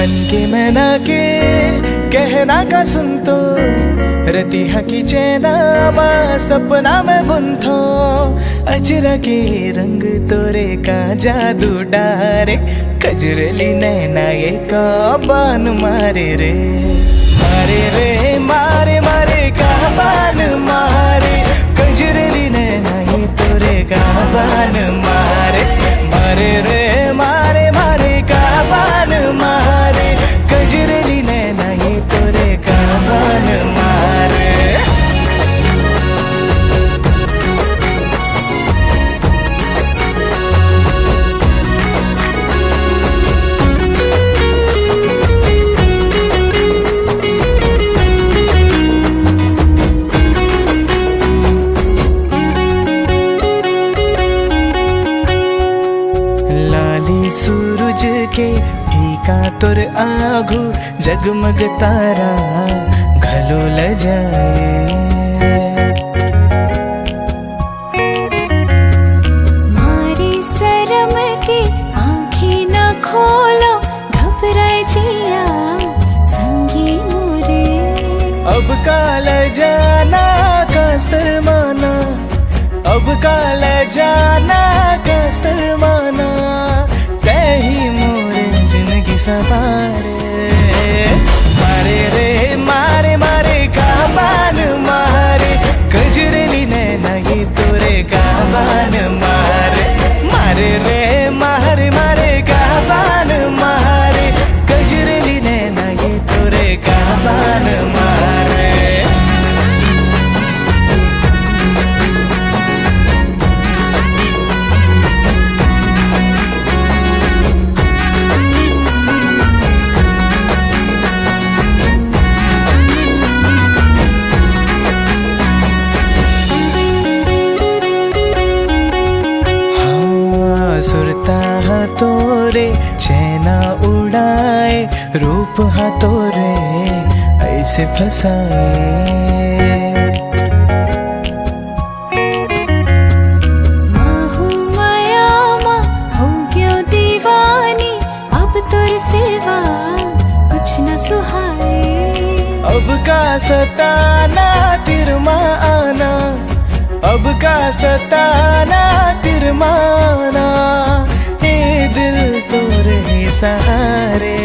मन के मैना के कहना का सुन तो रती हकी चैना मा सपना में बुनथो अजरा के रंग तोरे का जादू डारे कजरली नैना ये का बान मारे रे मारे रे मारे मारे का बान मारे कजरली नैना ये तोरे का बान मारे मारे रे मारे मारे का बान मारे कजरली नैना ये तोरे का बान मारे। लाली सूरज के फीका तुर आगू जगमग तारा घलो ल जाए मारी शर्म के आँखें न खोलो घबराए जिया संगी मोरे अब काल जाना का शर्माना अब काल जाना का शर्माना कहीं मोरे जिंदगी सवारे मारे रे मारे मारे का बान मारे कजरली नैना ये तोरे का बान मारे मारे रे मारे मारे का बान मारे कजरली नैना ये तोरे का बान मारे। सुरता हा तोरे चैना उड़ाए रूप हा तोरे ऐसे फसाए माहू माया मा हो गयो दीवानी अब तुर सेवा कुछ न सुहाए अब का सताना तिरमा आना अब का सताना तिरमाना ये दिल तोरे सहारे